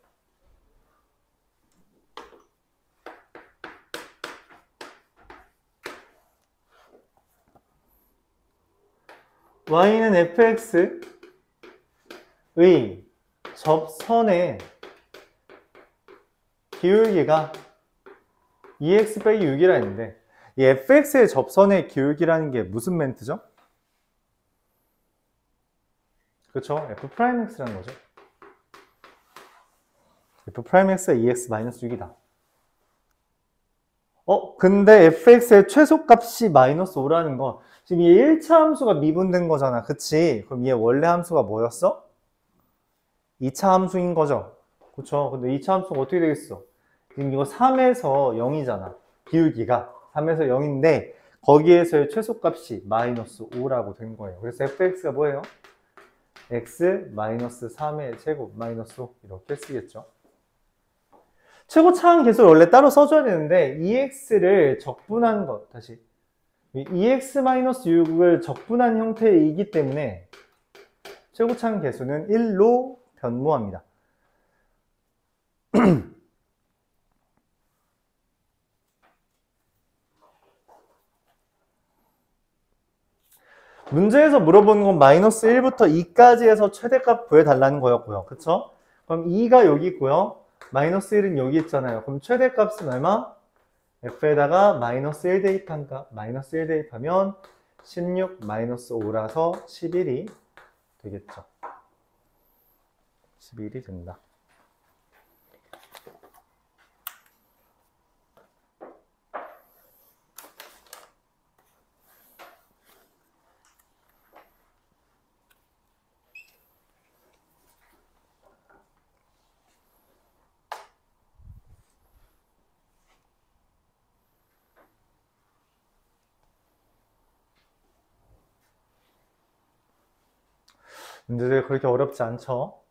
y는 fx의 접선의 기울기가 2x 빼기 6이라 했는데 이 fx의 접선의 기울기라는 게 무슨 멘트죠? 그렇죠? f'x라는 거죠. f'x가 2x-6이다. 근데 fx의 최소값이 -5라는 거 지금 얘 1차 함수가 미분된 거잖아. 그치? 그럼 얘 원래 함수가 뭐였어? 2차 함수인 거죠. 그쵸? 근데 2차 함수가 어떻게 되겠어? 지금 이거 3에서 0이잖아. 기울기가 3에서 0인데 거기에서의 최소값이 -5라고 된 거예요. 그래서 fx가 뭐예요? x-3의 제곱 -5 이렇게 쓰겠죠. 최고 차항 계수를 원래 따로 써줘야 되는데 2x를 적분한 것 다시 2x-6을 적분한 형태이기 때문에 최고 차항 계수는 1로 변모합니다. 문제에서 물어보는 건 -1부터 2까지 해서 최대값 구해달라는 거였고요. 그쵸? 그럼 2가 여기 있고요. -1은 여기 있잖아요. 그럼 최대값은 얼마? f에다가 -1 대입한가? -1 대입하면 16 -5라서 11이 되겠죠. 11이 된다. 문제들 그렇게 어렵지 않죠?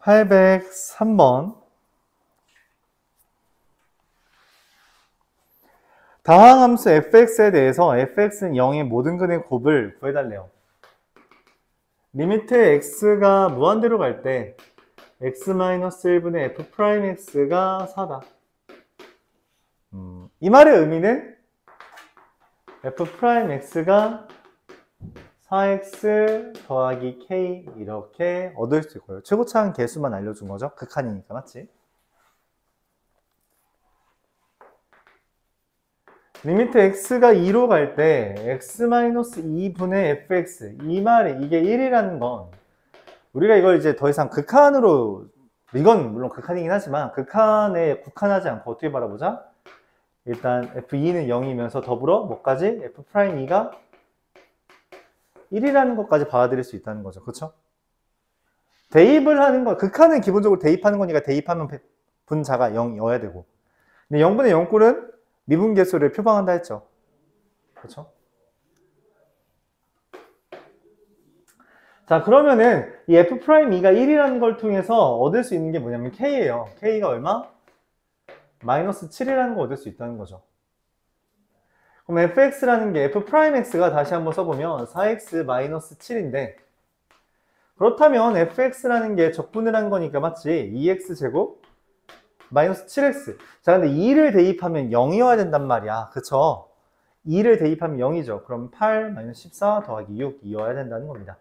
(803번) 다항함수 fx에 대해서 fx는 0의 모든 근의 곱을 구해달래요. 리미트 x가 무한대로 갈 때 x-1분의 f'x가 4다. 이 말의 의미는 f'x가 4x 더하기 k 이렇게 얻을 수 있고요. 최고차항 개수만 알려준 거죠. 극한이니까 맞지? 리미트 x가 2로 갈 때 x-2분의 fx 이 말이 이게 1이라는 건 우리가 이걸 이제 더 이상 극한으로 이건 물론 극한이긴 하지만 극한에 국한하지 않고 어떻게 바라보자? 일단 f2는 0이면서 더불어 뭐까지? f'2가 1이라는 것까지 받아들일 수 있다는 거죠. 그렇죠? 대입을 하는 거 극한은 기본적으로 대입하는 거니까 대입하면 분자가 0이어야 되고 근데 0분의 0꼴은 미분계수를 표방한다 했죠. 그렇죠? 자, 그러면은 이 f'E가 1이라는 걸 통해서 얻을 수 있는 게 뭐냐면 k예요. k가 얼마? -7이라는 거 얻을 수 있다는 거죠. 그럼 fx라는 게 f'x가 다시 한번 써보면 4x-7인데 그렇다면 fx라는 게 적분을 한 거니까 맞지? 2x제곱 마이너스 7x. 자, 근데 2를 대입하면 0이어야 된단 말이야. 그쵸? 2를 대입하면 0이죠. 그럼 8 마이너스 14 더하기 6이어야 된다는 겁니다.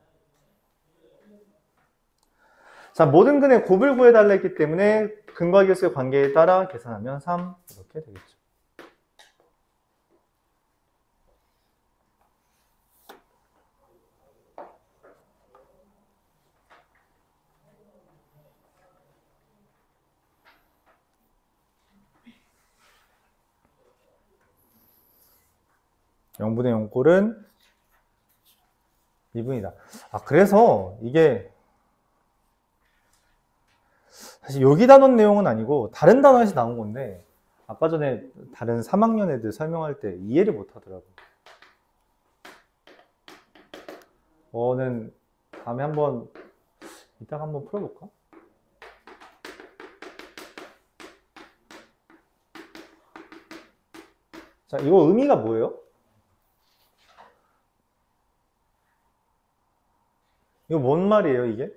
자, 모든 근의 곱을 구해달라 했기 때문에 근과 계수의 관계에 따라 계산하면 3 이렇게 되겠죠. (0분의 0꼴은) 미분이다. 아, 그래서 이게 사실 여기 단원 내용은 아니고 다른 단원에서 나온 건데 아까 전에 다른 3학년 애들 설명할 때 이해를 못 하더라고. 는 다음에 한번 이따가 한번 풀어볼까? 자, 이거 의미가 뭐예요? 이거 뭔 말이에요, 이게?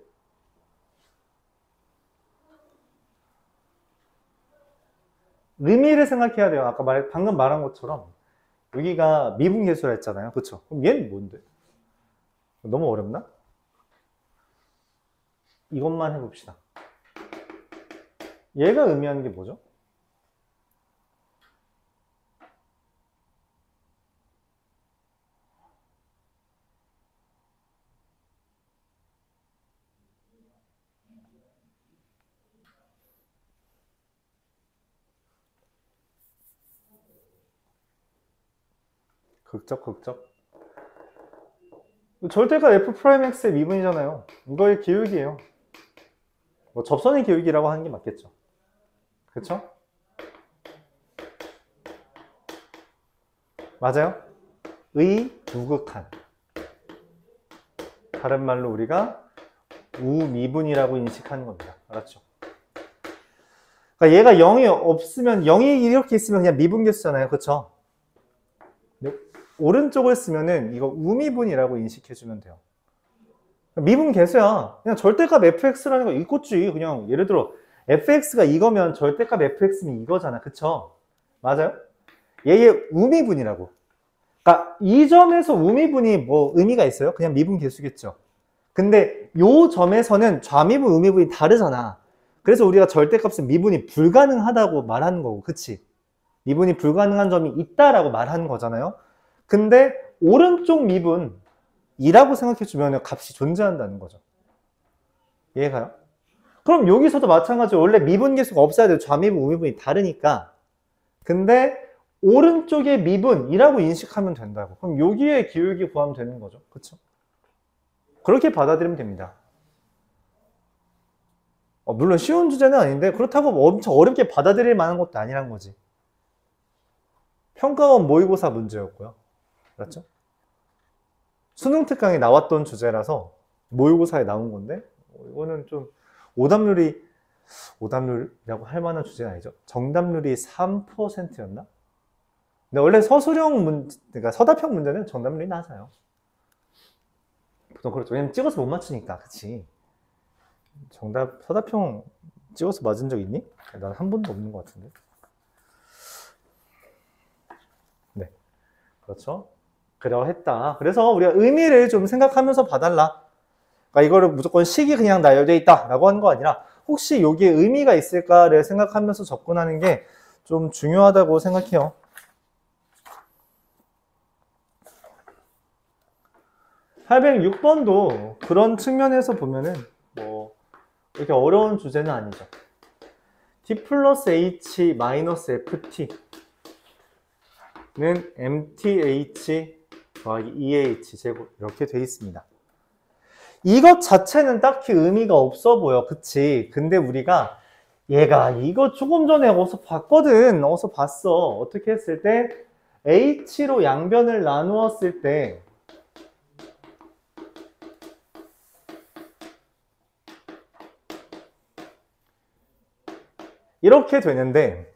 의미를 생각해야 돼요. 아까 방금 말한 것처럼 여기가 미분계수라 했잖아요. 그쵸? 그럼 얘는 뭔데? 너무 어렵나? 이것만 해봅시다. 얘가 의미하는 게 뭐죠? 극적. 절대가 f'x의 미분이잖아요. 이거의 기울기예요. 뭐 접선의 기울기라고 하는 게 맞겠죠. 그쵸? 맞아요? 우극한. 다른 말로 우리가 우미분이라고 인식하는 겁니다. 알았죠? 그러니까 얘가 0이 없으면 0이 이렇게 있으면 그냥 미분계수잖아요. 그쵸? 오른쪽을 쓰면은 이거 우미분이라고 인식해주면 돼요. 미분계수야. 그냥 절대값 fx라는 거 있겠지. 그냥 예를 들어 fx가 이거면 절대값 fx면 이거잖아. 그쵸? 맞아요? 얘의 우미분이라고. 그러니까 이 점에서 우미분이 뭐 의미가 있어요? 그냥 미분계수겠죠. 근데 요 점에서는 좌미분, 우미분이 다르잖아. 그래서 우리가 절대값은 미분이 불가능하다고 말하는 거고, 그치? 미분이 불가능한 점이 있다라고 말하는 거잖아요. 근데 오른쪽 미분이라고 생각해주면 값이 존재한다는 거죠. 이해가요? 그럼 여기서도 마찬가지로 원래 미분계수가 없어야 돼요. 좌미분, 우미분이 다르니까. 근데 오른쪽의 미분이라고 인식하면 된다고. 그럼 여기에 기울기 구하면 되는 거죠. 그쵸? 그렇게 받아들이면 됩니다. 물론 쉬운 주제는 아닌데 그렇다고 엄청 어렵게 받아들일 만한 것도 아니란 거지. 평가원 모의고사 문제였고요. 그렇죠? 수능 특강에 나왔던 주제라서 모의고사에 나온 건데 이거는 좀 오답률이라고 할 만한 주제는 아니죠. 정답률이 3%였나? 근데 원래 그러니까 서답형 문제는 정답률이 낮아요. 보통 그렇죠. 왜냐면 찍어서 못 맞추니까, 그치? 서답형 찍어서 맞은 적 있니? 난 한 번도 없는 것 같은데. 네. 그렇죠. 그러했다. 그래서 우리가 의미를 좀 생각하면서 봐달라. 그러니까 이거를 무조건 식이 그냥 나열되어 있다 라고 하는 거 아니라 혹시 여기에 의미가 있을까를 생각하면서 접근하는 게 좀 중요하다고 생각해요. (806번도) 그런 측면에서 보면은 뭐 이렇게 어려운 주제는 아니죠. t 플러스 h 마이너스 ft는 mth 더하기 2h 제곱 이렇게 돼 있습니다. 이것 자체는 딱히 의미가 없어 보여. 그치? 근데 우리가 얘가 이거 조금 전에 어디서 봤거든. 어디서 봤어. 어떻게 했을 때 h로 양변을 나누었을 때 이렇게 되는데,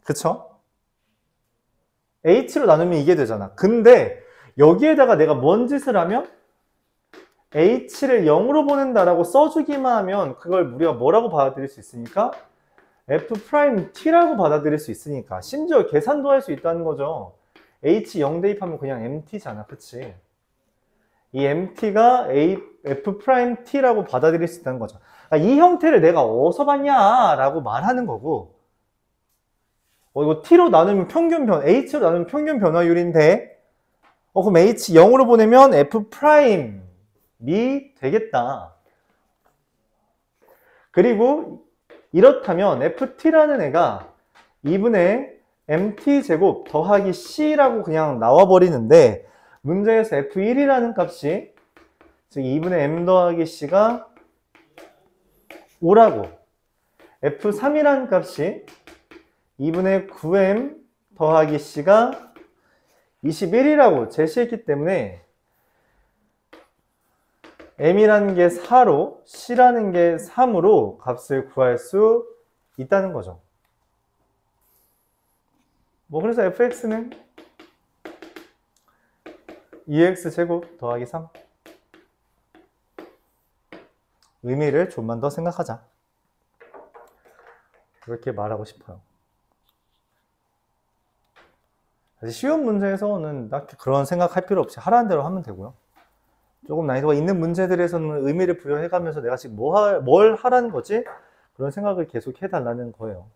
그쵸? h로 나누면 이게 되잖아. 근데 여기에다가 내가 뭔 짓을 하면 h를 0으로 보낸다라고 써주기만 하면 그걸 우리가 뭐라고 받아들일 수 있으니까 f't라고 받아들일 수 있으니까 심지어 계산도 할 수 있다는 거죠. h 0 대입하면 그냥 mt잖아. 그치? 이 mt가 f't라고 받아들일 수 있다는 거죠. 그러니까 이 형태를 내가 어디서 봤냐 라고 말하는 거고, 이거 t로 나누면 h로 나누면 평균 변화율인데 그럼 h 0으로 보내면 f'이 되겠다. 그리고 이렇다면 ft라는 애가 2분의 mt제곱 더하기 c라고 그냥 나와버리는데 문제에서 f1이라는 값이 즉 2분의 m 더하기 c가 5라고 f3이라는 값이 2분의 9m 더하기 c가 21이라고 제시했기 때문에 m이라는 게 4로 c라는 게 3으로 값을 구할 수 있다는 거죠. 그래서 fx는 2x제곱 더하기 3. 의미를 좀만 더 생각하자. 그렇게 말하고 싶어요. 사실 쉬운 문제에서는 딱히 그런 생각할 필요 없이 하라는 대로 하면 되고요. 조금 난이도가 있는 문제들에서는 의미를 부여해가면서 내가 지금 뭘 하라는 거지? 그런 생각을 계속 해달라는 거예요.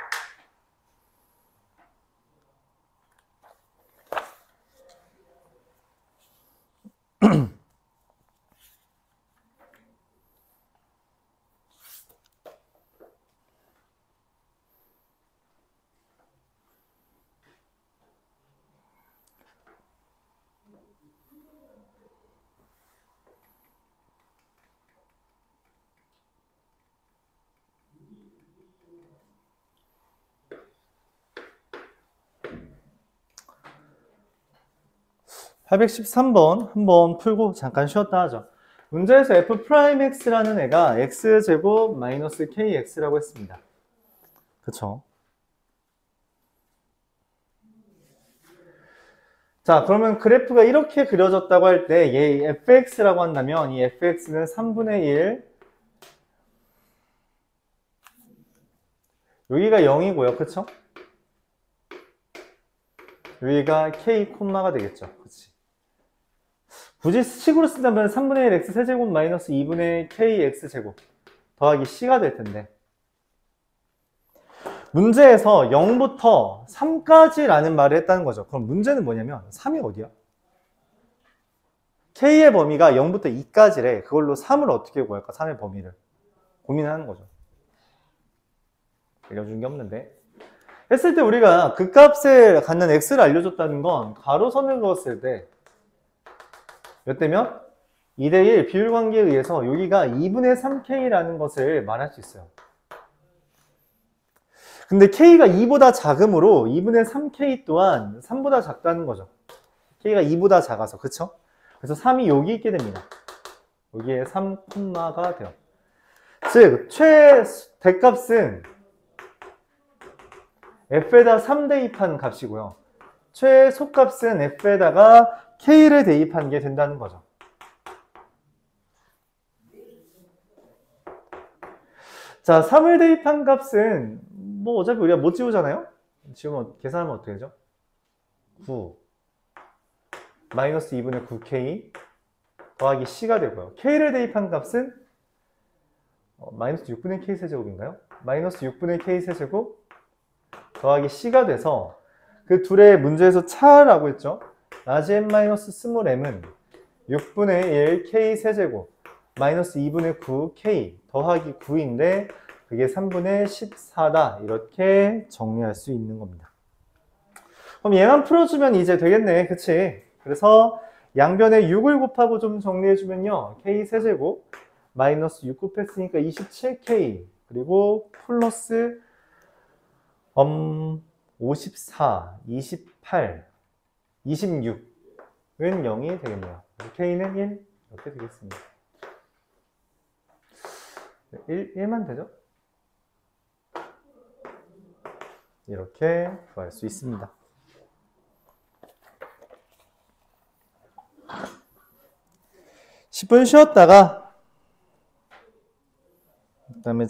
813번 한번 풀고 잠깐 쉬었다 하죠. 문제에서 f'x라는 애가 x제곱 마이너스 kx라고 했습니다. 그쵸? 자, 그러면 그래프가 이렇게 그려졌다고 할 때 얘 fx라고 한다면 이 fx는 3분의 1 여기가 0이고요. 그쵸? 여기가 k 콤마가 되겠죠. 그치? 굳이 식으로 쓴다면 3분의 1 x 세제곱 마이너스 2분의 k x제곱 더하기 c가 될 텐데 문제에서 0부터 3까지라는 말을 했다는 거죠. 그럼 문제는 뭐냐면 3이 어디야? k의 범위가 0부터 2까지래. 그걸로 3을 어떻게 구할까? 3의 범위를 고민하는 거죠. 알려준 게 없는데 했을 때 우리가 그 값을 갖는 x를 알려줬다는 건 가로선을 그었을 때 몇 대면? 2대1 비율관계에 의해서 여기가 2분의 3k라는 것을 말할 수 있어요. 근데 k가 2보다 작으므로 2분의 3k 또한 3보다 작다는 거죠. k가 2보다 작아서. 그쵸? 그래서 3이 여기 있게 됩니다. 여기에 3, 가 돼요. 즉 최대값은 f에다 3 대입한 값이고요. 최소값은 f에다가 k를 대입한 게 된다는 거죠. 자, 3을 대입한 값은 어차피 우리가 못 지우잖아요? 지우면 계산하면 어떻게 되죠? 9 마이너스 2분의 9k 더하기 c가 되고요. k를 대입한 값은 마이너스 6분의 k 세제곱인가요? 마이너스 6분의 k 세제곱 더하기 c가 돼서 그 둘의 문제에서 차라고 했죠? 라지 m 마이너스 스몰 m은 6분의 1 k 세제곱 마이너스 2분의 9 k 더하기 9인데 그게 3분의 14다. 이렇게 정리할 수 있는 겁니다. 그럼 얘만 풀어주면 이제 되겠네. 그치? 그래서 양변에 6을 곱하고 좀 정리해주면요. k 세제곱 마이너스 6 곱했으니까 27k 그리고 플러스 54, 28, 26은 0이 되겠네요. k는 1 이렇게 되겠습니다. 1만 되죠? 이렇게 구할 수 있습니다. 10분 쉬었다가 그다음에